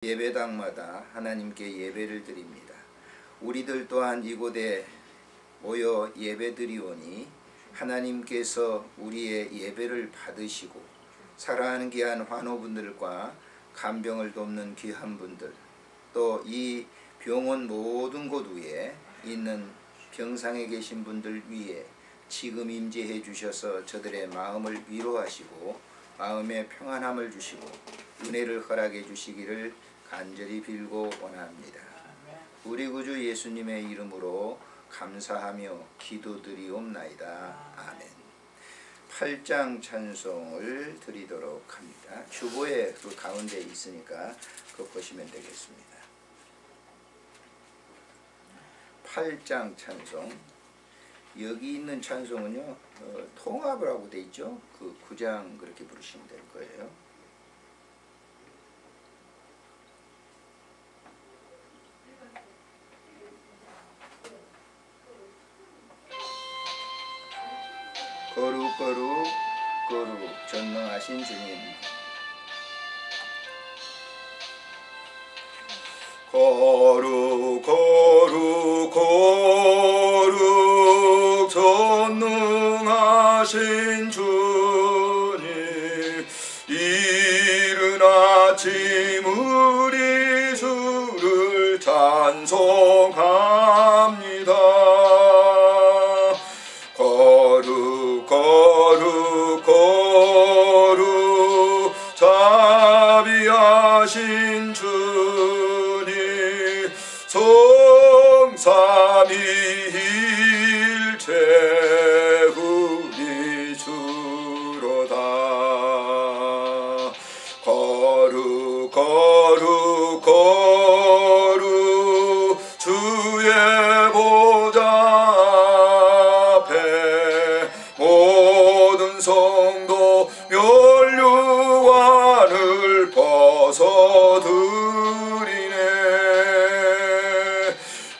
예배당마다 하나님께 예배를 드립니다. 우리들 또한 이곳에 모여 예배드리오니 하나님께서 우리의 예배를 받으시고 사랑하는 귀한 환우분들과 간병을 돕는 귀한 분들, 또 이 병원 모든 곳 위에 있는 병상에 계신 분들 위에 지금 임재해 주셔서 저들의 마음을 위로하시고 마음의 평안함을 주시고 은혜를 허락해 주시기를 간절히 빌고 원합니다. 우리 구주 예수님의 이름으로 감사하며 기도드리옵나이다. 아멘. 8장 찬송을 드리도록 합니다. 주보에 그 가운데 있으니까 그거 보시면 되겠습니다. 8장 찬송. 여기 있는 찬송은요, 통합을 하고 돼 있죠. 그 9장 그렇게 부르시면 될 거예요. 거룩 거룩 거룩 전능하신 주님, 거룩 거룩 거룩 전능하신 주님, 이른 아침 우리 주를 찬송합니다. 거룩 거룩 거룩 자비하신 주님, 성삼위일체 우리 주로다. 거룩 거룩 거룩 주의 보좌 모든 성도 면류관을 벗어드리네.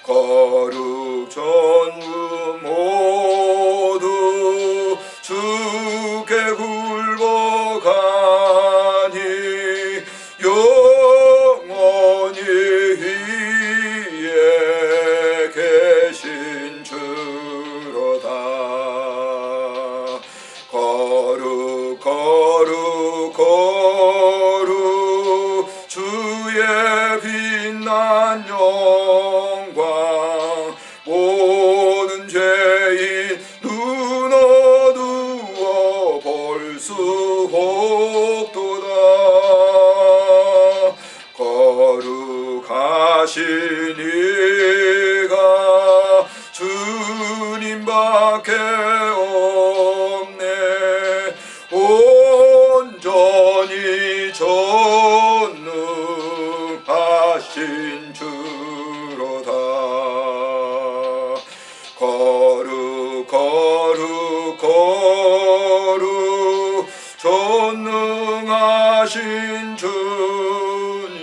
거룩 전부 모두 주께 굴복하니 영원히 위에 계신 주로다. 거룩 거룩 거룩 주의 빛난 영광, 모든 죄인 눈 어두워 볼 수 없도다. 거룩하신 이가 주님밖에 없네. 온전히 전능하신 주로다. 거룩 거룩 거룩 전능하신 주님,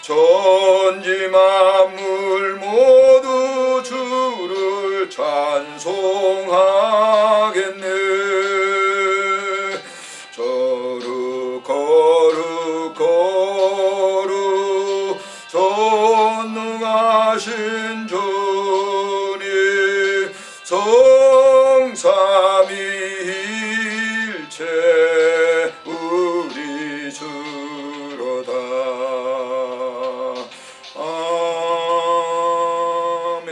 천지 만물 모두 주를 찬송하겠네. 거룩 거룩 거룩 전능하신 주님, 성삼위일체 우리 주로다. 아멘.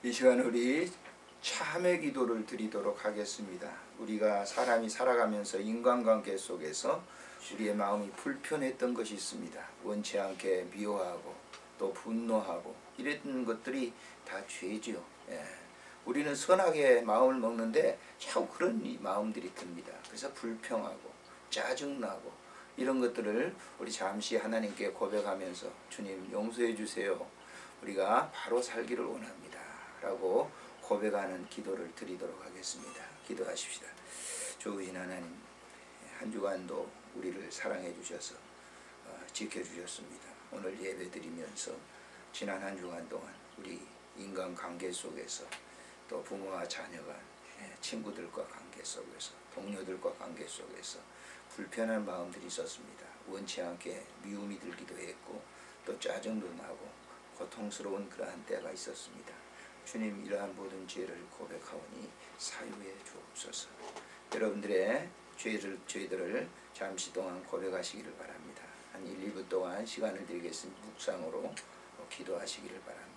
이 시간 우리 참회 기도를 드리도록 하겠습니다. 우리가 사람이 살아가면서 인간관계 속에서 우리의 마음이 불편했던 것이 있습니다. 원치 않게 미워하고 또 분노하고 이랬던 것들이 다 죄죠. 우리는 선하게 마음을 먹는데 자꾸 그런 마음들이 듭니다. 그래서 불평하고 짜증나고 이런 것들을 우리 잠시 하나님께 고백하면서 주님 용서해 주세요, 우리가 바로 살기를 원합니다 라고 고백하는 기도를 드리도록 하겠습니다. 기도하십시다. 좋으신 하나님, 한 주간도 우리를 사랑해 주셔서 지켜주셨습니다. 오늘 예배 드리면서 지난 한 주간 동안 우리 인간관계 속에서 또 부모와 자녀가 친구들과 관계 관계 속에서, 동료들과 관계 속에서 불편한 마음들이 있었습니다. 원치 않게 미움이 들기도 했고 또 짜증도 나고 고통스러운 그러한 때가 있었습니다. 주님, 이러한 모든 죄를 고백하오니 사유해 주옵소서. 여러분들의 죄들을 잠시 동안 고백하시기를 바랍니다. 한 1, 2분 동안 시간을 드리겠습니다. 묵상으로 기도하시기를 바랍니다.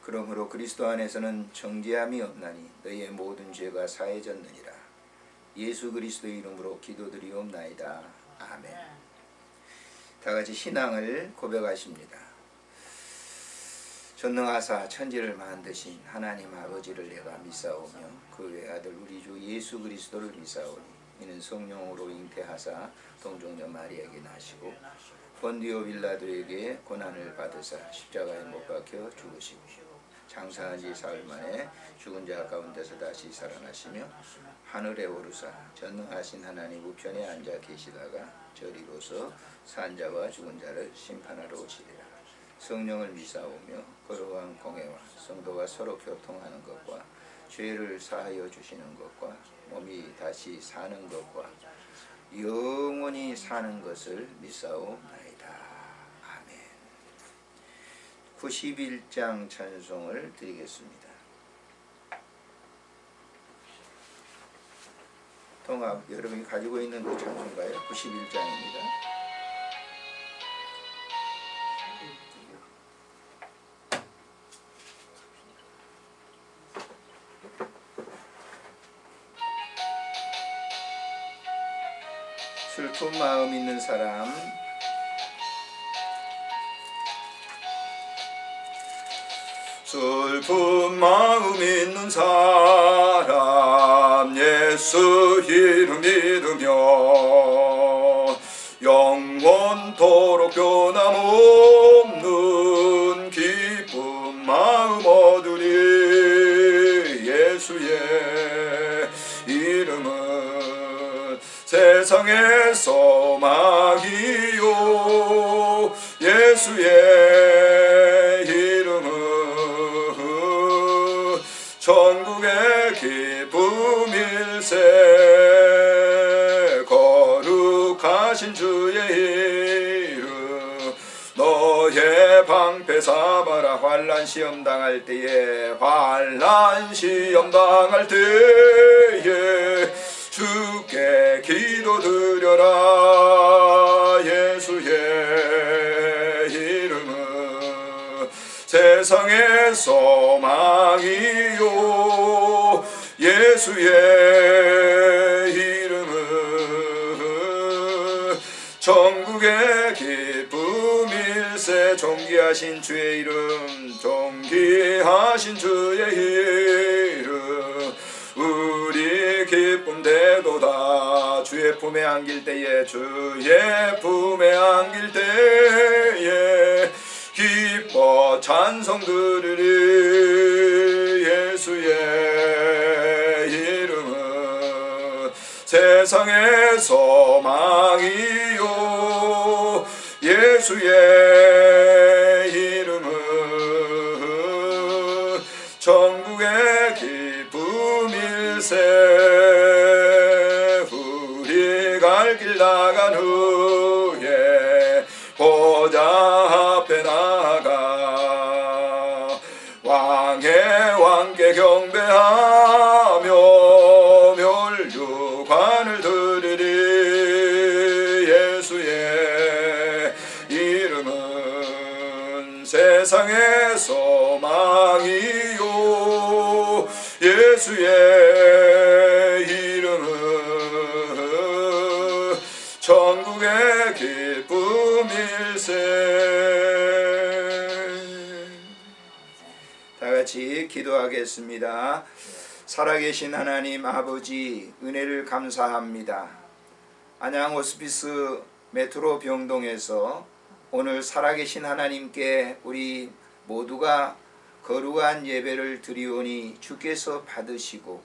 그러므로 그리스도 안에서는 정죄함이 없나니 너희의 모든 죄가 사해졌느니라. 예수 그리스도의 이름으로 기도드리옵나이다. 아멘. 다같이 신앙을 고백하십니다. 전능하사 천지를 만드신 하나님 아버지를 내가 믿사오며 그 외아들 우리 주 예수 그리스도를 믿사오니 이는 성령으로 잉태하사 동정녀 마리아에게 나시고 본디오 빌라도에게 고난을 받으사 십자가에 못 박혀 죽으시고 장사한 지 사흘 만에 죽은 자 가운데서 다시 살아나시며 하늘에 오르사 전능하신 하나님 우편에 앉아 계시다가 저리로서 산 자와 죽은 자를 심판하러 오시리라. 성령을 미사오며 거룩한 공회와 성도가 서로 교통하는 것과 죄를 사하여 주시는 것과 몸이 다시 사는 것과 영원히 사는 것을 믿사옵나이다. 91장 찬송을 드리겠습니다. 통합 여러분이 가지고 있는 그 찬송가요? 91장입니다. 슬픈 마음 있는 사람, 슬픈 마음 있는 사람 예수 이름 믿으며 영원토록 변함없는 기쁜 마음 얻으리. 예수의 이름은 세상의 소망이요 예수의 이름은 천국의 기쁨일세. 거룩하신 주의 이름 너의 방패 삼아라. 환난 시험 당할 때에 환난 시험 당할 때에 주께 기도드려라. 예수의 이름은 세상의 소망이요 예수의 이름은 천국의 기쁨일세. 존귀하신 주의 이름 존귀하신 주의 이름 우리 기쁨되도다. 주의 품에 안길 때에 주의 품에 안길 때에 기뻐 찬송 드리리. 예수의 이름은 세상의 소망이요 예수의 이름은 천국의 기쁨일세. 우리 갈 길 나간 후에 보좌 앞에 나가 왕의 왕께 경배하며 멸류관을 드리리. 예수의 이름은 세상의 소망이요 예수의 이름은 천국의 기쁨일세. 다같이 기도하겠습니다. 살아계신 하나님 아버지, 은혜를 감사합니다. 안양 호스피스 메트로 병동에서 오늘 살아계신 하나님께 우리 모두가 거룩한 예배를 드리오니 주께서 받으시고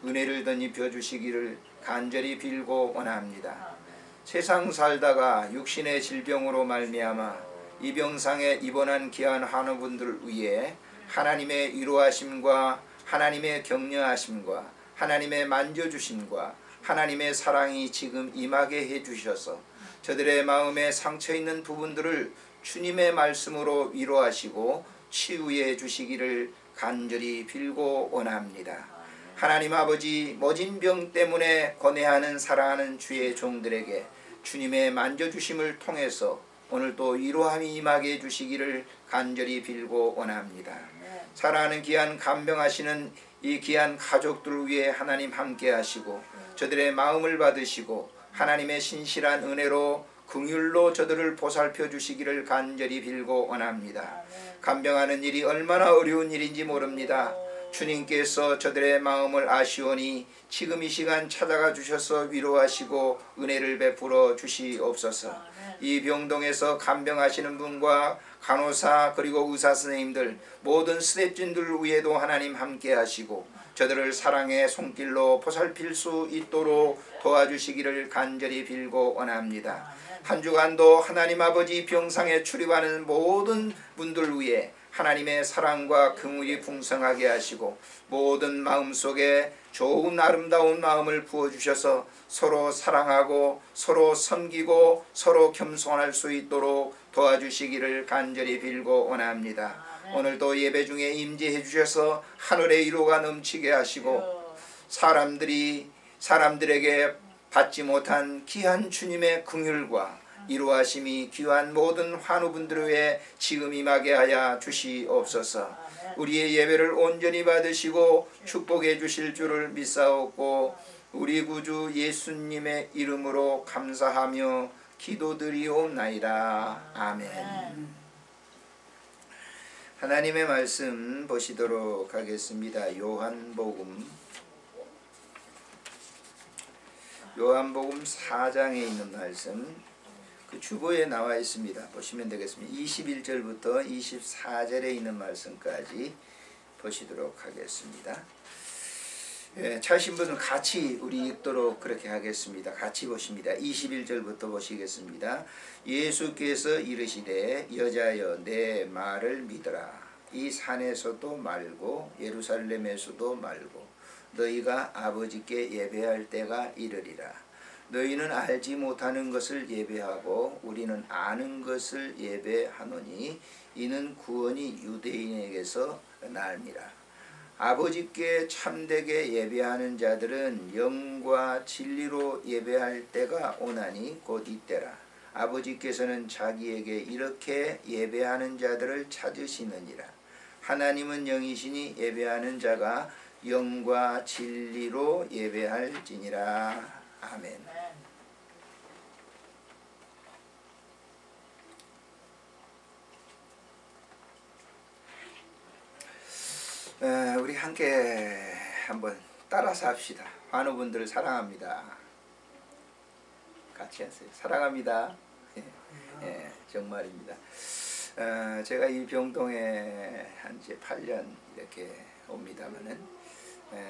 은혜를 덧입혀 주시기를 간절히 빌고 원합니다. 세상 살다가 육신의 질병으로 말미암아 이 병상에 입원한 귀한 환우분들을 위해 하나님의 위로하심과 하나님의 격려하심과 하나님의 만져주심과 하나님의 사랑이 지금 임하게 해주셔서 저들의 마음에 상처있는 부분들을 주님의 말씀으로 위로하시고 치유해 주시기를 간절히 빌고 원합니다. 하나님 아버지, 모진 병 때문에 고뇌하는 사랑하는 주의 종들에게 주님의 만져주심을 통해서 오늘도 위로함이 임하게 해주시기를 간절히 빌고 원합니다. 사랑하는 귀한 간병하시는 이 귀한 가족들을 위해 하나님 함께 하시고 저들의 마음을 받으시고 하나님의 신실한 은혜로 긍휼로 저들을 보살펴 주시기를 간절히 빌고 원합니다. 간병하는 일이 얼마나 어려운 일인지 모릅니다. 주님께서 저들의 마음을 아시오니 지금 이 시간 찾아가 주셔서 위로하시고 은혜를 베풀어 주시옵소서. 이 병동에서 간병하시는 분과 간호사 그리고 의사 선생님들 모든 스태프진들 위에도 하나님 함께 하시고 저들을 사랑의 손길로 보살필 수 있도록 도와주시기를 간절히 빌고 원합니다. 한 주간도 하나님 아버지 병상에 출입하는 모든 분들 위해 하나님의 사랑과 긍휼이 풍성하게 하시고 모든 마음속에 좋은 아름다운 마음을 부어주셔서 서로 사랑하고 서로 섬기고 서로 겸손할 수 있도록 도와주시기를 간절히 빌고 원합니다. 오늘도 예배 중에 임재해 주셔서 하늘의 위로가 넘치게 하시고 사람들에게 받지 못한 귀한 주님의 긍휼과 이루하심이 귀한 모든 환우분들 위해 지금 임하게 하여 주시옵소서. 우리의 예배를 온전히 받으시고 축복해 주실 줄을 믿사옵고 우리 구주 예수님의 이름으로 감사하며 기도드리옵나이다. 아멘. 하나님의 말씀 보시도록 하겠습니다. 요한복음 4장에 있는 말씀 그 주보에 나와 있습니다. 보시면 되겠습니다. 21절부터 24절에 있는 말씀까지 보시도록 하겠습니다. 찾으신 분은 같이 우리 읽도록 그렇게 하겠습니다. 같이 보십니다. 21절부터 보시겠습니다. 예수께서 이르시되 여자여 내 말을 믿으라. 이 산에서도 말고 예루살렘에서도 말고 너희가 아버지께 예배할 때가 이르리라. 너희는 알지 못하는 것을 예배하고 우리는 아는 것을 예배하노니 이는 구원이 유대인에게서 나니라. 아버지께 참되게 예배하는 자들은 영과 진리로 예배할 때가 오나니 곧 이때라. 아버지께서는 자기에게 이렇게 예배하는 자들을 찾으시느니라. 하나님은 영이시니 예배하는 자가 영과 진리로 예배할지니라. 아멘. 우리 함께 한번 따라서 합시다. 환우분들을 사랑합니다. 같이 하세요. 사랑합니다. 정말입니다. 제가 이 병동에 한 이제 8년 이렇게 옵니다만은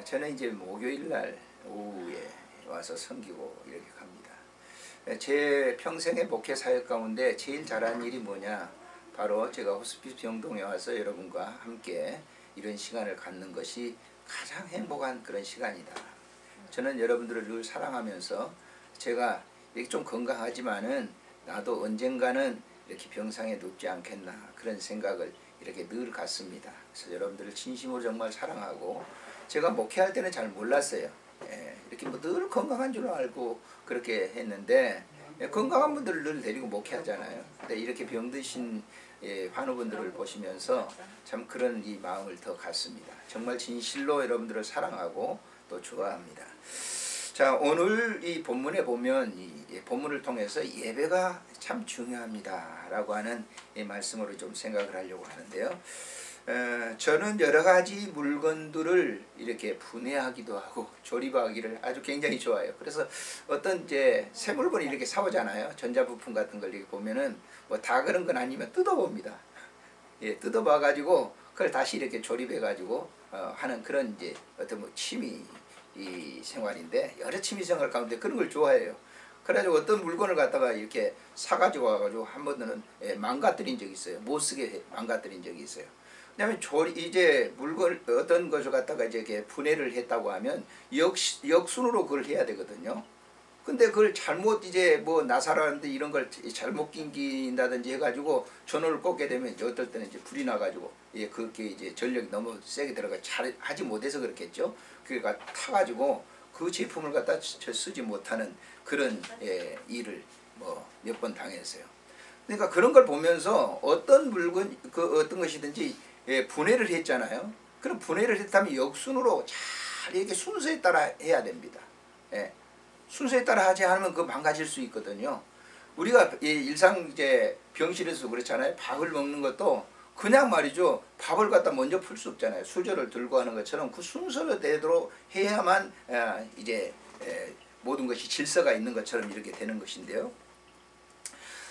저는 이제 목요일 날 오후에 와서 섬기고 이렇게 갑니다. 제 평생의 목회 사역 가운데 제일 잘한 일이 뭐냐? 바로 제가 호스피스 병동에 와서 여러분과 함께 이런 시간을 갖는 것이 가장 행복한 그런 시간이다. 저는 여러분들을 늘 사랑하면서 제가 이렇게 좀 건강하지만은 나도 언젠가는 이렇게 병상에 눕지 않겠나 그런 생각을 이렇게 늘 갖습니다. 그래서 여러분들을 진심으로 정말 사랑하고 제가 목회할 때는 잘 몰랐어요. 이렇게 뭐 늘 건강한 줄 알고 그렇게 했는데 건강한 분들을 늘 데리고 목회하잖아요. 근데 이렇게 병드신 환우분들을 보시면서 참 그런 이 마음을 더 갖습니다. 정말 진실로 여러분들을 사랑하고 또 좋아합니다. 자, 오늘 이 본문에 보면 이 본문을 통해서 예배가 참 중요합니다 라고 하는 이 말씀으로 좀 생각을 하려고 하는데요. 저는 여러 가지 물건들을 이렇게 분해하기도 하고 조립하기를 아주 굉장히 좋아해요. 그래서 어떤 이제 새 물건을 이렇게 사오잖아요. 전자부품 같은 걸 이렇게 보면은 뭐 다 그런 건 아니면 뜯어봅니다. 뜯어봐 가지고 그걸 다시 이렇게 조립해가지고 하는 그런 이제 어떤 뭐 취미 이 생활인데, 여러 취미 생활 가운데 그런 걸 좋아해요. 그래가지고 어떤 물건을 갖다가 이렇게 사가지고 와가지고 한 번은 망가뜨린 적이 있어요. 못 쓰게 망가뜨린 적이 있어요. 왜냐하면 이제 물건 어떤 것을 갖다가 이제 이렇게 분해를 했다고 하면 역순으로 그걸 해야 되거든요. 근데 그걸 잘못 이제 뭐 나사라는데 이런 걸 잘못 끼긴다든지 해가지고 전원을 꽂게 되면 이제 어떨 때는 이제 불이 나가지고 그렇게 이제 전력이 너무 세게 들어가 잘 하지 못해서 그렇겠죠. 그가 타가지고 그 제품을 갖다 쓰지 못하는 그런 일을 뭐 몇 번 당했어요. 그러니까 그런 걸 보면서 어떤 물건 어떤 것이든지 분해를 했잖아요. 그럼 분해를 했다면 역순으로 잘 이렇게 순서에 따라 해야 됩니다. 순서에 따라 하지 않으면 그 망가질 수 있거든요. 우리가 일상 이제 병실에서 그렇잖아요. 밥을 먹는 것도 그냥 말이죠. 밥을 갖다 먼저 풀 수 없잖아요. 수저를 들고 하는 것처럼 그 순서로 되도록 해야만 이제 모든 것이 질서가 있는 것처럼 이렇게 되는 것인데요.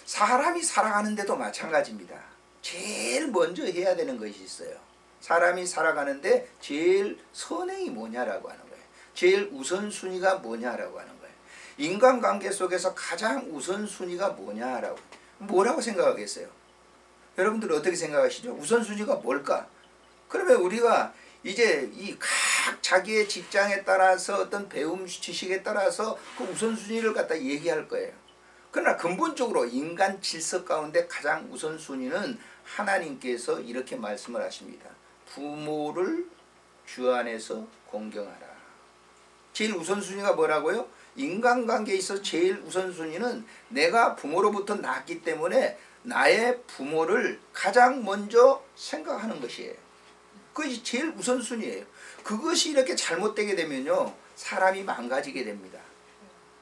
사람이 살아가는데도 마찬가지입니다. 제일 먼저 해야 되는 것이 있어요. 사람이 살아가는데 제일 선행이 뭐냐라고 하는 거예요. 제일 우선순위가 뭐냐라고 하는 거예요. 인간관계 속에서 가장 우선순위가 뭐냐라고, 뭐라고 생각하겠어요? 여러분들 어떻게 생각하시죠? 우선순위가 뭘까? 그러면 우리가 이제 이 각 자기의 직장에 따라서 어떤 배움 지식에 따라서 그 우선순위를 갖다 얘기할 거예요. 그러나 근본적으로 인간 질서 가운데 가장 우선순위는 하나님께서 이렇게 말씀을 하십니다. 부모를 주 안에서 공경하라. 제일 우선순위가 뭐라고요? 인간관계에 있어서 제일 우선순위는 내가 부모로부터 낳았기 때문에 나의 부모를 가장 먼저 생각하는 것이에요. 그것이 제일 우선순위예요. 그것이 이렇게 잘못되게 되면요, 사람이 망가지게 됩니다.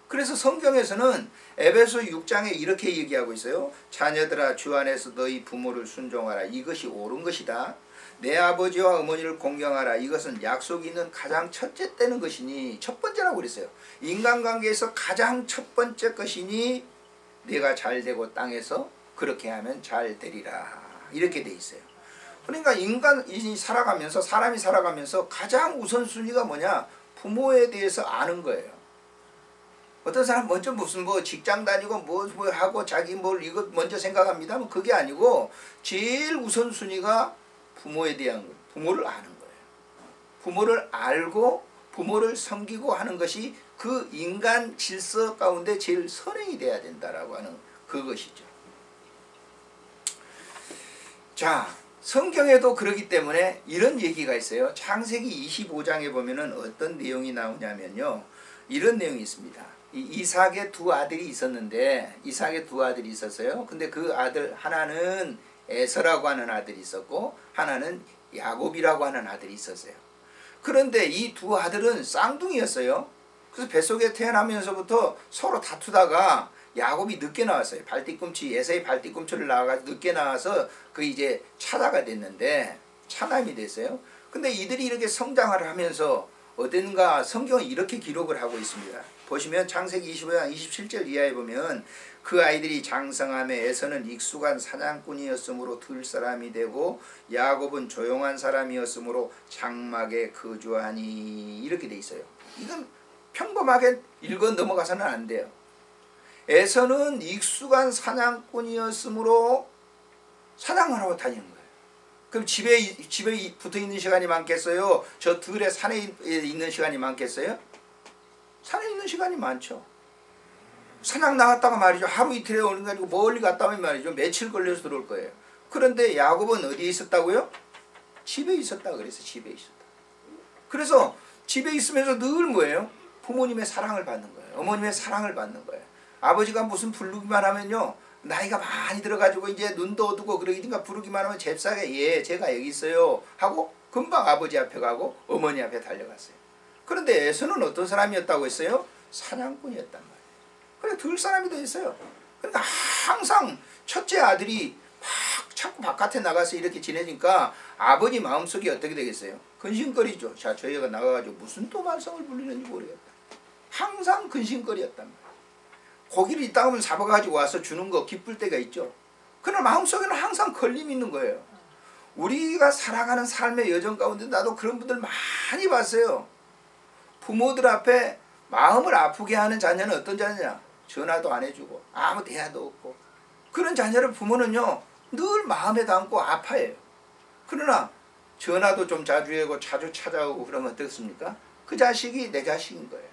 그래서 성경에서는 에베소 6장에 이렇게 얘기하고 있어요. 자녀들아 주 안에서 너희 부모를 순종하라. 이것이 옳은 것이다. 내 아버지와 어머니를 공경하라. 이것은 약속이 있는 가장 첫째 되는 것이니, 첫 번째라고 그랬어요. 인간관계에서 가장 첫 번째 것이니 내가 잘되고 땅에서 그렇게 하면 잘 되리라. 이렇게 돼 있어요. 그러니까 인간이 살아가면서, 사람이 살아가면서 가장 우선순위가 뭐냐? 부모에 대해서 아는 거예요. 어떤 사람 먼저 무슨 뭐 직장 다니고 뭐 하고 자기 뭘 이거 먼저 생각합니다. 뭐 그게 아니고 제일 우선순위가 부모에 대한 거예요. 부모를 아는 거예요. 부모를 알고 부모를 섬기고 하는 것이 그 인간 질서 가운데 제일 선행이 돼야 된다라고 하는 그것이죠. 자, 성경에도 그러기 때문에 이런 얘기가 있어요. 창세기 25장에 보면은 어떤 내용이 나오냐면요, 이런 내용이 있습니다. 이삭의 두 아들이 있었는데, 이삭의 두 아들이 있었어요. 근데 그 아들 하나는 에서라고 하는 아들이 있었고 하나는 야곱이라고 하는 아들이 있었어요. 그런데 이 두 아들은 쌍둥이였어요. 그래서 뱃속에 태어나면서부터 서로 다투다가 야곱이 늦게 나왔어요. 에서의 발뒤꿈치를 나와가지고 늦게 나와서 그 이제 차다가 됐는데 차남이 됐어요. 근데 이들이 이렇게 성장을 하면서 어딘가 성경은 이렇게 기록을 하고 있습니다. 보시면 창세기 25장 27절 이하에 보면 그 아이들이 장성함에 에서는 익숙한 사냥꾼이었으므로 들 사람이 되고 야곱은 조용한 사람이었으므로 장막에 거주하니, 이렇게 돼 있어요. 이건 평범하게 읽어 넘어가서는 안 돼요. 에서는 익숙한 사냥꾼이었으므로 사냥을 하고 다니는 거예요. 그럼 집에 붙어 있는 시간이 많겠어요? 저 들에 산에 있는 시간이 많겠어요? 산에 있는 시간이 많죠. 사냥 나갔다가 말이죠, 하루 이틀에 오는 게 아니고 멀리 갔다 오면 말이죠, 며칠 걸려서 들어올 거예요. 그런데 야곱은 어디에 있었다고요? 집에 있었다 그래서 집에 있었다. 그래서 집에 있으면서 늘 뭐예요? 부모님의 사랑을 받는 거예요. 어머님의 사랑을 받는 거예요. 아버지가 무슨 부르기만 하면요, 나이가 많이 들어가지고 이제 눈도 어두고 그러니까 부르기만 하면 잽싸게 예 제가 여기 있어요 하고 금방 아버지 앞에 가고 어머니 앞에 달려갔어요. 그런데 에서는 어떤 사람이었다고 했어요? 사냥꾼이었단 말이에요. 그래 들 사람이 더 있어요. 그러니까 항상 첫째 아들이 막 자꾸 바깥에 나가서 이렇게 지내니까 아버지 마음속이 어떻게 되겠어요? 근심거리죠. 자, 저 애가 나가가지고 무슨 또 말썽을 부리는지 모르겠다. 항상 근심거리였단 말이에요. 고기를 이따 오면 잡아가지고 와서 주는 거 기쁠 때가 있죠. 그러나 마음속에는 항상 걸림이 있는 거예요. 우리가 살아가는 삶의 여정 가운데 나도 그런 분들 많이 봤어요. 부모들 앞에 마음을 아프게 하는 자녀는 어떤 자녀냐? 전화도 안 해주고 아무 대화도 없고 그런 자녀를 부모는요 늘 마음에 담고 아파해요. 그러나 전화도 좀 자주 하고 자주 찾아오고 그러면 어떻습니까? 그 자식이 내 자식인 거예요.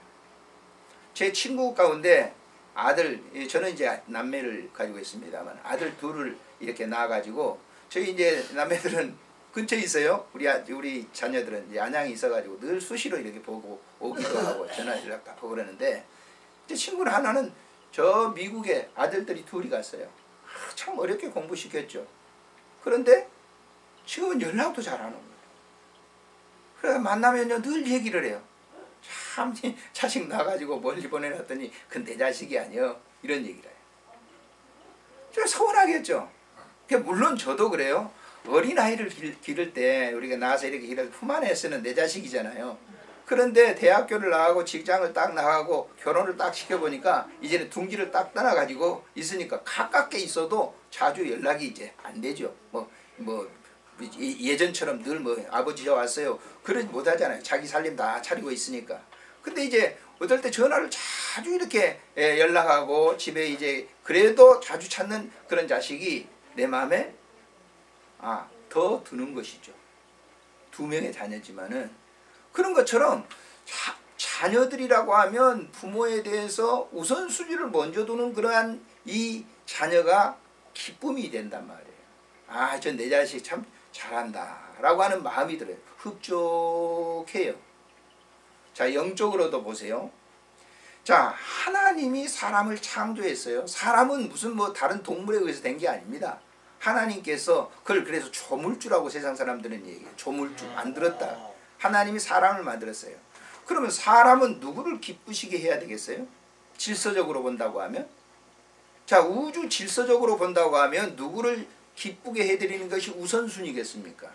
제 친구 가운데 아들, 저는 이제 남매를 가지고 있습니다만 아들 둘을 이렇게 낳아가지고 저희 이제 남매들은 근처에 있어요. 우리 자녀들은 이제 안양에 있어가지고 늘 수시로 이렇게 보고 오기도 하고 전화 연락도 하고 그러는데 이제 친구는 하나는 저 미국에 아들들이 둘이 갔어요. 참 어렵게 공부시켰죠. 그런데 지금은 연락도 잘 안 옵니다. 그래서 만나면요 늘 얘기를 해요. 참 자식 나가지고 멀리 보내놨더니 그건 내 자식이 아니여 이런 얘기를 해요. 좀 서운하겠죠. 물론 저도 그래요. 어린아이를 기를 때 우리가 낳아서 이렇게 기를 품 안에서는 내 자식이잖아요. 그런데 대학교를 나가고 직장을 딱 나가고 결혼을 딱 시켜보니까 이제는 둥지를 딱 떠나가지고 있으니까 가깝게 있어도 자주 연락이 이제 안 되죠. 예전처럼 늘 아버지가 왔어요. 그러지 못하잖아요. 자기 살림 다 차리고 있으니까. 근데 이제 어떨 때 전화를 자주 이렇게 연락하고 집에 이제 그래도 자주 찾는 그런 자식이 내 마음에 더 드는 것이죠. 두 명의 자녀지만은 그런 것처럼 자녀들이라고 하면 부모에 대해서 우선순위를 먼저 두는 그러한 이 자녀가 기쁨이 된단 말이에요. 전 내 자식 참 잘한다 라고 하는 마음이 들어요. 흡족해요. 자, 영적으로도 보세요. 자, 하나님이 사람을 창조했어요. 사람은 무슨 다른 동물에 의해서 된 게 아닙니다. 하나님께서 그걸 그래서 조물주라고 세상 사람들은 얘기해요. 조물주, 만들었다. 하나님이 사람을 만들었어요. 그러면 사람은 누구를 기쁘시게 해야 되겠어요? 질서적으로 본다고 하면? 자, 우주 질서적으로 본다고 하면 누구를 기쁘게 해드리는 것이 우선순위겠습니까?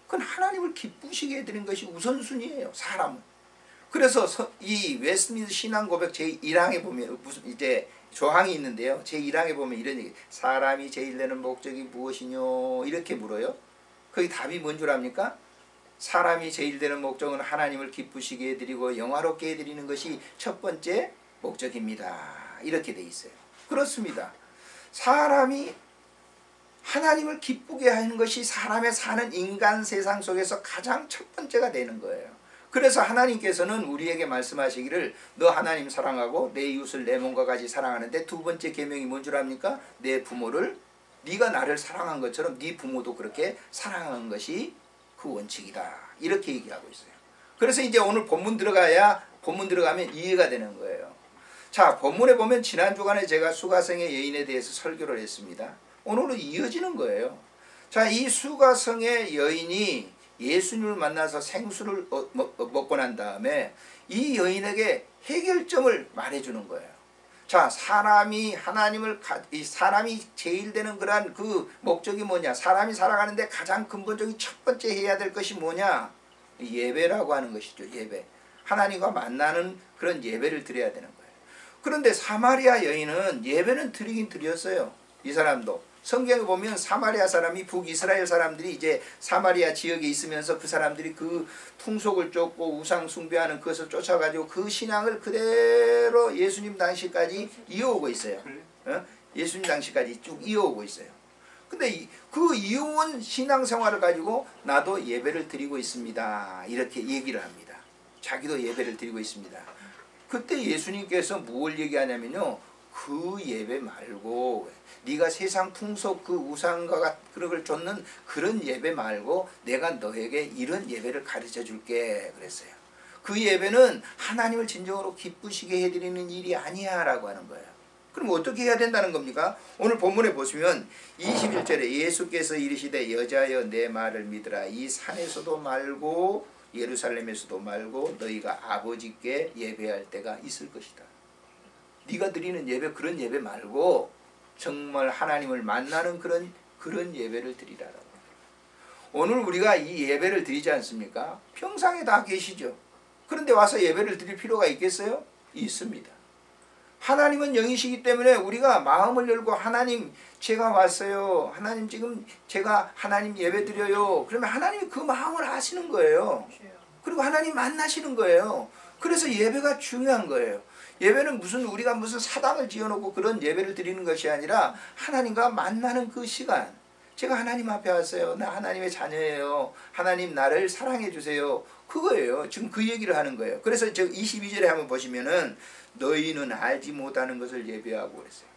그건 하나님을 기쁘시게 해드리는 것이 우선순위예요. 사람은. 그래서 이 웨스트민스터 신앙 고백 제1항에 보면 무슨 이제 조항이 있는데요. 제1항에 보면 이런 얘기. 사람이 제일 내는 목적이 무엇이뇨? 이렇게 물어요. 거기 답이 뭔 줄 압니까? 사람이 제일 되는 목적은 하나님을 기쁘시게 해드리고 영화롭게 해드리는 것이 첫 번째 목적입니다. 이렇게 돼 있어요. 그렇습니다. 사람이 하나님을 기쁘게 하는 것이 사람의 사는 인간 세상 속에서 가장 첫 번째가 되는 거예요. 그래서 하나님께서는 우리에게 말씀하시기를 너 하나님 사랑하고 내 이웃을 내 몸과 같이 사랑하는데 두 번째 계명이 뭔 줄 압니까? 내 부모를 네가 나를 사랑한 것처럼 네 부모도 그렇게 사랑하는 것이 그 원칙이다. 이렇게 얘기하고 있어요. 그래서 이제 오늘 본문 들어가면 이해가 되는 거예요. 자, 본문에 보면 지난 주간에 제가 수가성의 여인에 대해서 설교를 했습니다. 오늘은 이어지는 거예요. 자, 이 수가성의 여인이 예수님을 만나서 생수를 먹고 난 다음에 이 여인에게 해결점을 말해주는 거예요. 자, 사람이 제일 되는 그러한 그 목적이 뭐냐? 사람이 살아가는데 가장 근본적인 첫 번째 해야 될 것이 뭐냐? 예배라고 하는 것이죠. 예배. 하나님과 만나는 그런 예배를 드려야 되는 거예요. 그런데 사마리아 여인은 예배는 드리긴 드렸어요. 이 사람도. 성경에 보면 사마리아 사람이 북이스라엘 사람들이 이제 사마리아 지역에 있으면서 그 사람들이 그 풍속을 쫓고 우상 숭배하는 그것을 쫓아가지고 그 신앙을 그대로 예수님 당시까지 이어오고 있어요. 예수님 당시까지 쭉 이어오고 있어요. 근데 그 이어온 신앙생활을 가지고 나도 예배를 드리고 있습니다. 이렇게 얘기를 합니다. 자기도 예배를 드리고 있습니다. 그때 예수님께서 뭘 얘기하냐면요. 그 예배 말고 네가 세상 풍속 그 우상과 그런 걸 쫓는 그런 예배 말고 내가 너에게 이런 예배를 가르쳐 줄게 그랬어요. 그 예배는 하나님을 진정으로 기쁘시게 해드리는 일이 아니야 라고 하는 거예요. 그럼 어떻게 해야 된다는 겁니까? 오늘 본문에 보시면 21절에 예수께서 이르시되 여자여 내 말을 믿으라. 이 산에서도 말고 예루살렘에서도 말고 너희가 아버지께 예배할 때가 있을 것이다. 네가 드리는 예배 그런 예배 말고 정말 하나님을 만나는 그런 예배를 드리라라고. 오늘 우리가 이 예배를 드리지 않습니까? 평상에 다 계시죠. 그런데 와서 예배를 드릴 필요가 있겠어요? 있습니다. 하나님은 영이시기 때문에 우리가 마음을 열고 하나님 제가 왔어요. 하나님 지금 제가 하나님 예배 드려요. 그러면 하나님이 그 마음을 아시는 거예요. 그리고 하나님 만나시는 거예요. 그래서 예배가 중요한 거예요. 예배는 우리가 무슨 사당을 지어놓고 그런 예배를 드리는 것이 아니라 하나님과 만나는 그 시간. 제가 하나님 앞에 왔어요. 나 하나님의 자녀예요. 하나님 나를 사랑해 주세요. 그거예요. 지금 그 얘기를 하는 거예요. 그래서 저 22절에 한번 보시면은 너희는 알지 못하는 것을 예배하고 그랬어요.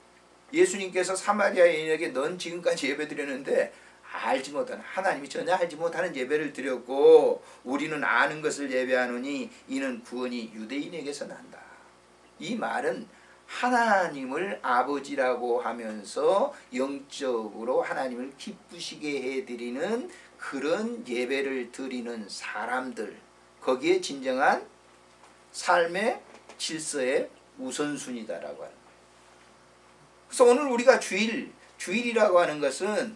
예수님께서 사마리아 여인에게 넌 지금까지 예배 드렸는데 알지 못하는, 하나님이 전혀 알지 못하는 예배를 드렸고 우리는 아는 것을 예배하노니 이는 구원이 유대인에게서 난다. 이 말은 하나님을 아버지라고 하면서 영적으로 하나님을 기쁘시게 해드리는 그런 예배를 드리는 사람들, 거기에 진정한 삶의 질서의 우선순위다라고 하는 거예요. 그래서 오늘 우리가 주일이라고 하는 것은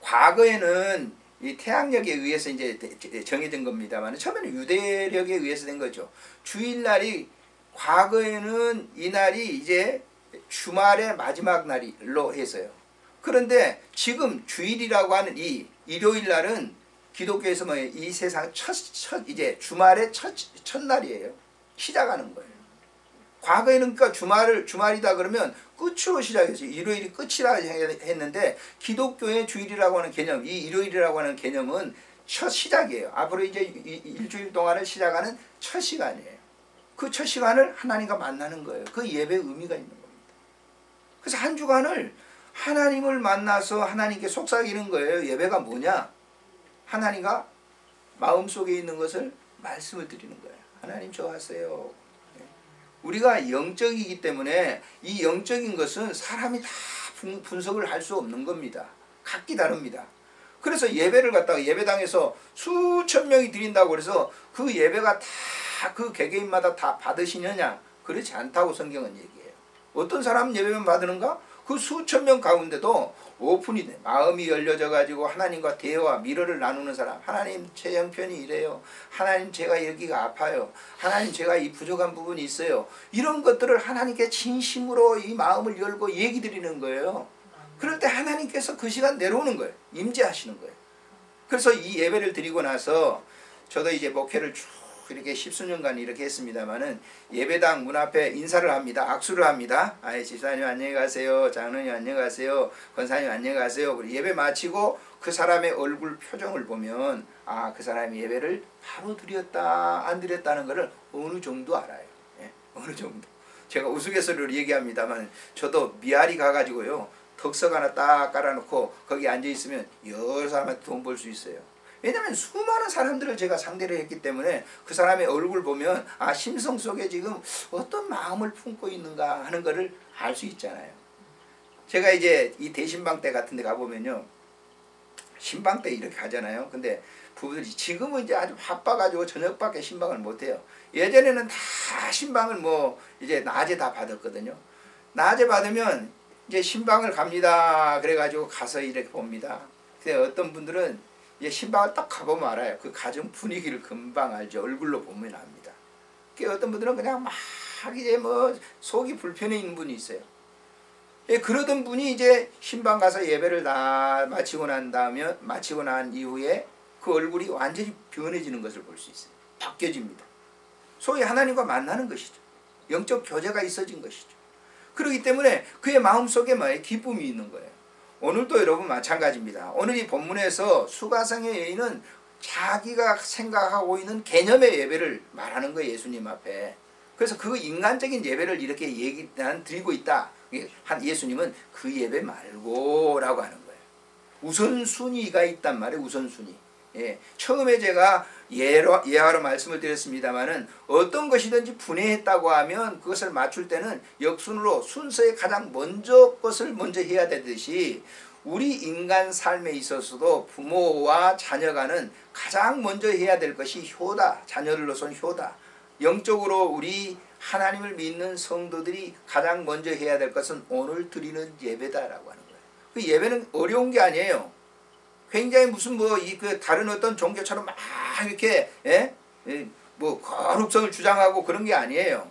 과거에는 이 태양력에 의해서 이제 정해진 겁니다만 처음에는 유대력에 의해서 된 거죠. 주일날이 과거에는 이 날이 이제 주말의 마지막 날로 해서요. 그런데 지금 주일이라고 하는 이 일요일 날은 기독교에서 뭐 이 세상 이제 주말의 첫날이에요. 시작하는 거예요. 과거에는 그러니까 주말이다 그러면 끝으로 시작했어요. 일요일이 끝이라 했는데 기독교의 주일이라고 하는 개념, 이 일요일이라고 하는 개념은 첫 시작이에요. 앞으로 이제 일주일 동안을 시작하는 첫 시간이에요. 그 첫 시간을 하나님과 만나는 거예요. 그 예배의 의미가 있는 겁니다. 그래서 한 주간을 하나님을 만나서 하나님께 속삭이는 거예요. 예배가 뭐냐? 하나님과 마음속에 있는 것을 말씀을 드리는 거예요. 하나님 저 왔어요. 우리가 영적이기 때문에 이 영적인 것은 사람이 다 분석을 할 수 없는 겁니다. 각기 다릅니다. 그래서 예배를 갖다가 예배당에서 수천 명이 드린다고 그래서 그 예배가 다 그 개개인마다 다 받으시느냐? 그렇지 않다고 성경은 얘기해요. 어떤 사람은 예배만 받으는가? 그 수천 명 가운데도 오픈이 돼. 마음이 열려져 가지고 하나님과 대화, 미러를 나누는 사람. 하나님 제 형편이 이래요. 하나님 제가 여기가 아파요. 하나님 제가 이 부족한 부분이 있어요. 이런 것들을 하나님께 진심으로 이 마음을 열고 얘기 드리는 거예요. 그럴 때 하나님께서 그 시간 내려오는 거예요. 임재하시는 거예요. 그래서 이 예배를 드리고 나서 저도 이제 목회를 쭉 이렇게 십수년간 이렇게 했습니다만은 예배당 문 앞에 인사를 합니다. 악수를 합니다. 집사님 안녕히 가세요. 장로님 안녕히 가세요. 권사님 안녕히 가세요. 그리고 예배 마치고 그 사람의 얼굴 표정을 보면 그 사람이 예배를 바로 드렸다 안 드렸다는 것을 어느 정도 알아요. 예? 어느 정도. 제가 우스갯소리로 얘기합니다만 저도 미아리 가가지고요. 덕석 하나 딱 깔아놓고 거기 앉아있으면 여러 사람한테 돈 벌 수 있어요. 왜냐하면 수많은 사람들을 제가 상대를 했기 때문에 그 사람의 얼굴 보면 심성 속에 지금 어떤 마음을 품고 있는가 하는 것을 알 수 있잖아요. 제가 이제 이 대신방 때 같은 데 가보면요. 신방 때 이렇게 하잖아요. 근데 부부들이 지금은 이제 아주 바빠가지고 저녁밖에 신방을 못해요. 예전에는 다 신방을 뭐 이제 낮에 다 받았거든요. 낮에 받으면 이제 신방을 갑니다. 그래가지고 가서 이렇게 봅니다. 근데 어떤 분들은 이제 신방을 딱 가보면 알아요. 그 가정 분위기를 금방 알죠. 얼굴로 보면 압니다. 어떤 분들은 그냥 막 이제 뭐 속이 불편해 있는 분이 있어요. 그러던 분이 이제 신방 가서 예배를 다 마치고 난 이후에 그 얼굴이 완전히 변해지는 것을 볼 수 있어요. 바뀌어집니다. 소위 하나님과 만나는 것이죠. 영적 교제가 있어진 것이죠. 그렇기 때문에 그의 마음속에 기쁨이 있는 거예요. 오늘도 여러분 마찬가지입니다. 오늘 이 본문에서 수가성의 여인은 자기가 생각하고 있는 개념의 예배를 말하는 거예요. 예수님 앞에. 그래서 그 인간적인 예배를 이렇게 드리고 있다. 예수님은 그 예배 말고 라고 하는 거예요. 우선순위가 있단 말이에요. 우선순위. 처음에 제가 예화로 말씀을 드렸습니다마는 어떤 것이든지 분해했다고 하면 그것을 맞출 때는 역순으로 순서에 가장 것을 먼저 해야 되듯이 우리 인간 삶에 있어서도 부모와 자녀가는 가장 먼저 해야 될 것이 효다. 자녀들로서는 효다. 영적으로 우리 하나님을 믿는 성도들이 가장 먼저 해야 될 것은 오늘 드리는 예배다라고 하는 거예요. 그 예배는 어려운 게 아니에요. 굉장히 무슨 다른 어떤 종교처럼 막 이렇게 뭐 거룩성을 주장하고 그런 게 아니에요.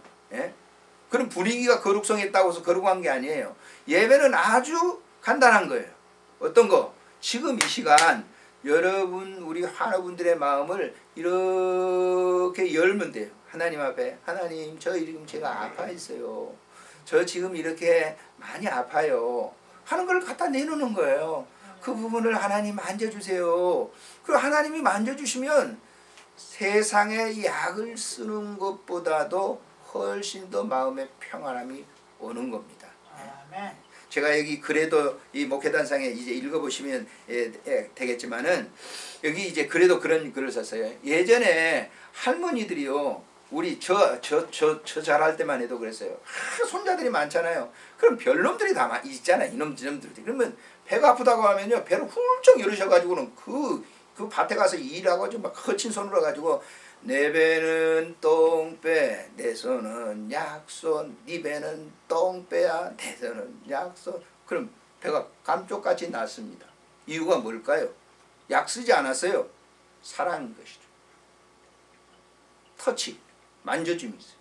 그런 분위기가 거룩성했다고 해서 거룩한 게 아니에요. 예배는 아주 간단한 거예요. 어떤 거? 지금 이 시간 여러분 우리 환우분들의 마음을 이렇게 열면 돼요. 하나님 앞에 하나님 저 지금 제가 아파 있어요. 저 지금 이렇게 많이 아파요. 하는 걸 갖다 내놓는 거예요. 그 부분을 하나님 만져주세요. 그리고 하나님이 만져주시면 세상의 약을 쓰는 것보다도 훨씬 더 마음의 평안함이 오는 겁니다. 아멘. 제가 여기 그래도 이 목회단상에 이제 읽어보시면 되겠지만은 여기 이제 그래도 그런 글을 썼어요. 예전에 할머니들이요, 우리 저 잘할 때만 해도 그랬어요. 손자들이 많잖아요. 그럼 별놈들이 다 있잖아요. 이놈들이. 그러면 배가 아프다고 하면요, 배를 훌쩍 열으셔가지고는 그 밭에 가서 일하고 좀 막 거친 손으로 가지고 내 배는 똥배, 내 손은 약손, 네 배는 똥배야, 내 손은 약손. 그럼 배가 감쪽같이 났습니다. 이유가 뭘까요? 약 쓰지 않았어요. 사랑인 것이죠. 터치, 만져줌이 있어요.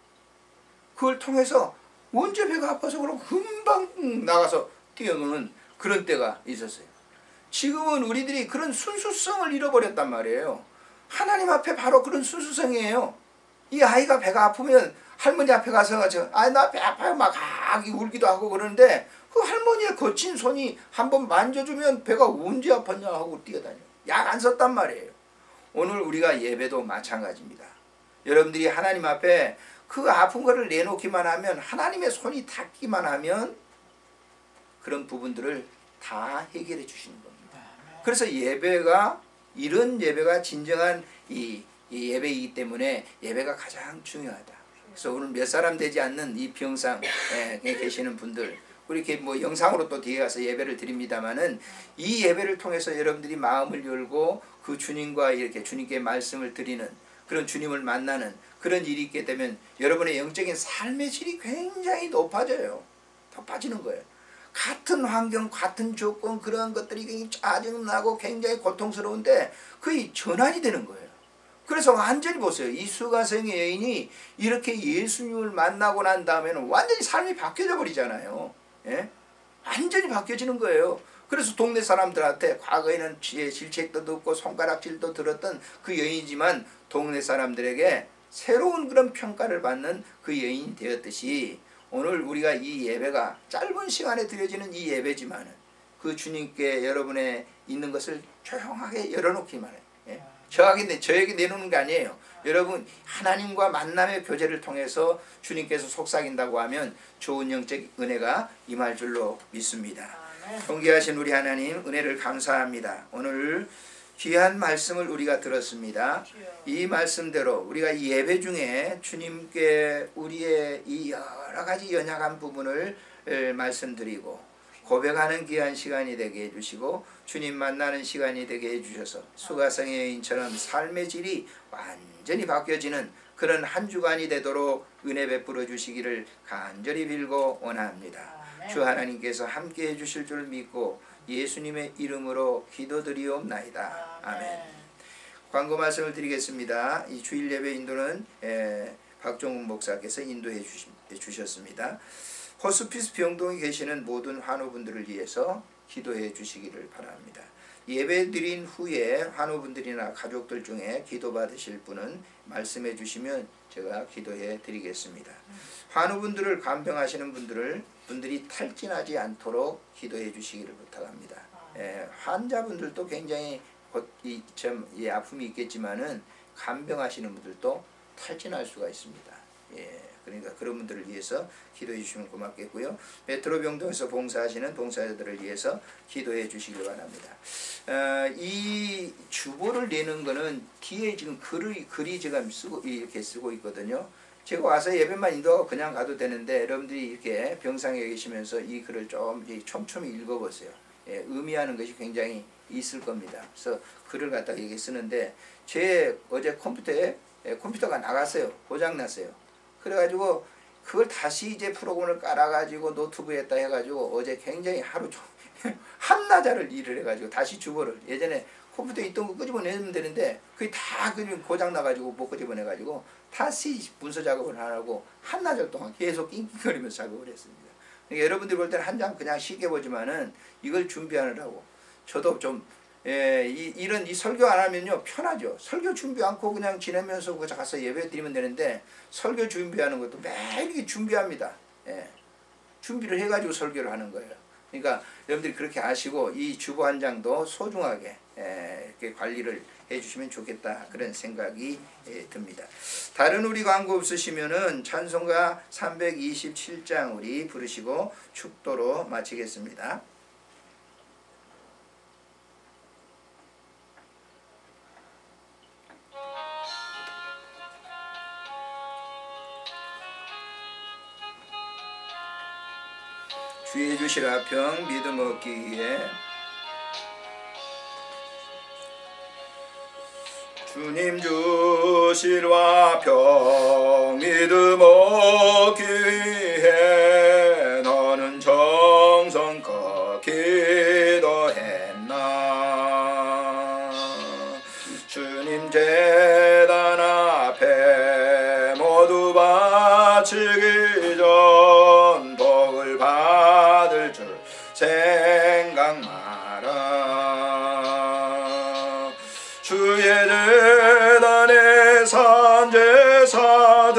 그걸 통해서 언제 배가 아파서 그럼 금방 나가서 뛰어노는 그런 때가 있었어요. 지금은 우리들이 그런 순수성을 잃어버렸단 말이에요. 하나님 앞에 바로 그런 순수성이에요. 이 아이가 배가 아프면 할머니 앞에 가서 나 배 아파요 막 울기도 하고 그러는데 그 할머니의 거친 손이 한번 만져주면 배가 언제 아팠냐 하고 뛰어다녀요. 약 안 썼단 말이에요. 오늘 우리가 예배도 마찬가지입니다. 여러분들이 하나님 앞에 그 아픈 거를 내놓기만 하면, 하나님의 손이 닿기만 하면 그런 부분들을 다 해결해 주시는 겁니다. 그래서 예배가, 이런 예배가 진정한 이 예배이기 때문에 예배가 가장 중요하다. 그래서 오늘 몇 사람 되지 않는 이 병상에 계시는 분들, 우리 이렇게 뭐 영상으로 또 뒤에 가서 예배를 드립니다만은, 이 예배를 통해서 여러분들이 마음을 열고 그 주님과 이렇게 주님께 말씀을 드리는, 그런 주님을 만나는 그런 일이 있게 되면 여러분의 영적인 삶의 질이 굉장히 높아져요. 높아지는 거예요. 같은 환경, 같은 조건, 그런 것들이 굉장히 짜증나고 굉장히 고통스러운데 그게 전환이 되는 거예요. 그래서 완전히 보세요. 이 수가성의 여인이 이렇게 예수님을 만나고 난 다음에는 완전히 삶이 바뀌어져 버리잖아요. 예? 완전히 바뀌어지는 거예요. 그래서 동네 사람들한테 과거에는 질책도 듣고 손가락질도 들었던 그 여인이지만 동네 사람들에게 새로운 그런 평가를 받는 그 여인이 되었듯이, 오늘 우리가 이 예배가 짧은 시간에 드려지는 이 예배지만은 그 주님께 여러분의 있는 것을 조용하게 열어놓기만 해요. 예? 저에게 내놓는 게 아니에요. 여러분 하나님과 만남의 교제를 통해서 주님께서 속삭인다고 하면 좋은 영적 은혜가 임할 줄로 믿습니다. 존귀하신 우리 하나님, 은혜를 감사합니다. 오늘 귀한 말씀을 우리가 들었습니다. 이 말씀대로 우리가 이 예배 중에 주님께 우리의 이 여러 가지 연약한 부분을 말씀드리고 고백하는 귀한 시간이 되게 해주시고 주님 만나는 시간이 되게 해주셔서 수가성의 여인처럼 삶의 질이 완전히 바뀌어지는 그런 한 주간이 되도록 은혜 베풀어 주시기를 간절히 빌고 원합니다. 주 하나님께서 함께 해주실 줄 믿고 예수님의 이름으로 기도드리옵나이다. 아멘. 광고 말씀을 드리겠습니다. 이 주일 예배 인도는 박종훈 목사께서 인도해 주셨습니다. 호스피스 병동에 계시는 모든 환우분들을 위해서 기도해 주시기를 바랍니다. 예배 드린 후에 환우분들이나 가족들 중에 기도받으실 분은 말씀해 주시면 제가 기도해 드리겠습니다. 환우분들을 간병하시는 분들이 탈진하지 않도록 기도해 주시기를 부탁합니다. 환자분들도 굉장히 이 아픔이 있겠지만은 간병하시는 분들도 탈진할 수가 있습니다. 그러니까 그런 분들을 위해서 기도해 주시면 고맙겠고요. 메트로 병동에서 봉사하시는 봉사자들을 위해서 기도해 주시기 바랍니다. 이 주보를 내는 거는 뒤에 지금 글이 제가 이렇게 쓰고 있거든요. 제가 와서 예배만 인도하고 그냥 가도 되는데 여러분들이 이렇게 병상에 계시면서 이 글을 좀 촘촘히 읽어보세요. 의미하는 것이 굉장히 있을 겁니다. 그래서 글을 갖다가 이렇게 쓰는데 제 어제 컴퓨터가 나갔어요. 고장났어요. 그래가지고 그걸 다시 이제 프로그램을 깔아가지고 노트북에다 해가지고 어제 굉장히 하루 종일 한나절을 일을 해가지고 다시 주보를, 예전에 컴퓨터에 있던 거 끄집어내면 되는데 그게 다 고장 나가지고 못 끄집어내가지고 다시 문서 작업을 하라고 한나절 동안 계속 낑낑거리면서 작업을 했습니다. 그러니까 여러분들이 볼 때는 한 장 그냥 쉽게 보지만은 이걸 준비하느라고 저도 좀 이런 이 설교 안 하면요 편하죠. 설교 준비 않고 그냥 지내면서 가서 예배 드리면 되는데 설교 준비하는 것도 매일 이렇게 준비합니다. 준비를 해가지고 설교를 하는 거예요. 그러니까 여러분들이 그렇게 아시고 이 주보 한 장도 소중하게 이렇게 관리를 해주시면 좋겠다 그런 생각이 듭니다. 다른 우리 광고 없으시면은 찬송가 327장 우리 부르시고 축도로 마치겠습니다. 주의 주실 화평 믿음 얻기 위해 주님 주실 화평 믿음 얻기 위해 너는 정성껏 기도했나. 주님 제단 앞에 모두 바치기 전 복을 받을 줄 생각 마라. 주의 제단에 산 제사들은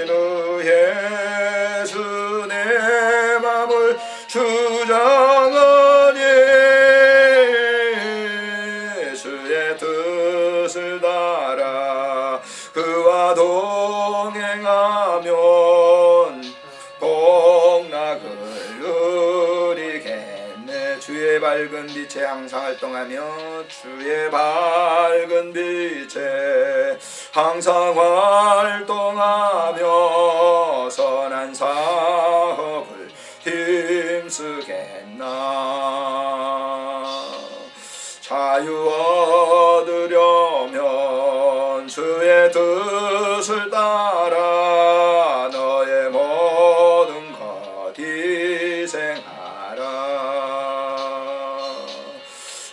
의해 주 내 맘을 주장하니 주의 뜻을 따라 그와 동행하면 복락을 누리겠네. 주의 밝은 빛에 항상 활동하며 주의 밝은 빛에 항상 활동하며 선한 사업을 힘쓰겠나. 자유 얻으려면 주의 뜻을 따라 너의 모든 것 희생하라.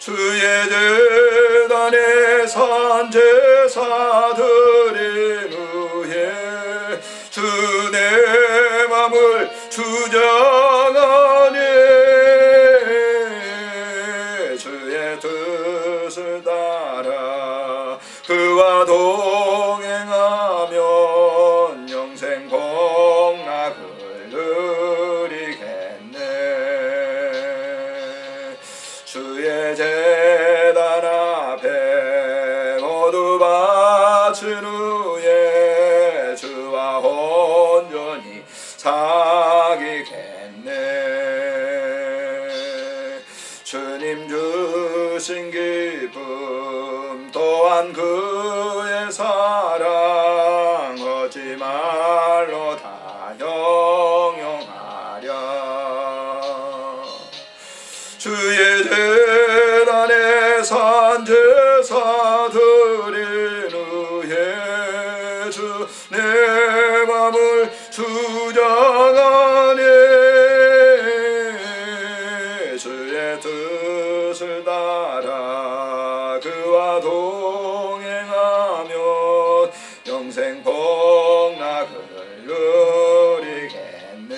주의 제단에 산 제사들은 의해 주 내 맘을 주장하니 주의 뜻을 따라 그와 동행하면 영생 복락을 누리겠네. 주의 제단 앞에 모두 바친 후에 주와 온전히 사귀겠네. 주님 주신 기쁨 또한 그의 사랑 얻지 말로 다 영영하랴. 주의 제단에 산 제사들은 의해 주 내 맘을 주장하니 주의 뜻을 따라 그와 동행하면 영생 복락을 누리겠네.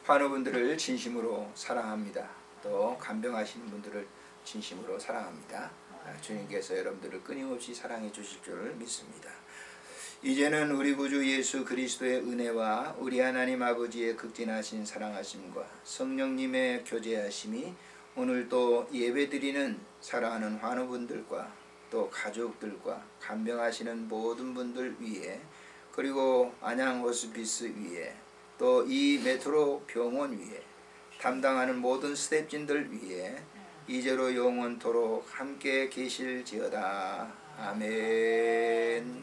환우분들을 진심으로 사랑합니다. 또 간병하시는 분들을 진심으로 사랑합니다. 주님께서 여러분들을 끊임없이 사랑해 주실 줄 믿습니다. 이제는 우리 구주 예수 그리스도의 은혜와 우리 하나님 아버지의 극진하신 사랑하심과 성령님의 교제하심이 오늘도 예배드리는 사랑하는 환우분들과 또 가족들과 간병하시는 모든 분들 위에 그리고 안양 호스피스 위에 또 이 메트로 병원 위에 담당하는 모든 스태프진들 위에 이제로 영원토록 함께 계실지어다. 아멘.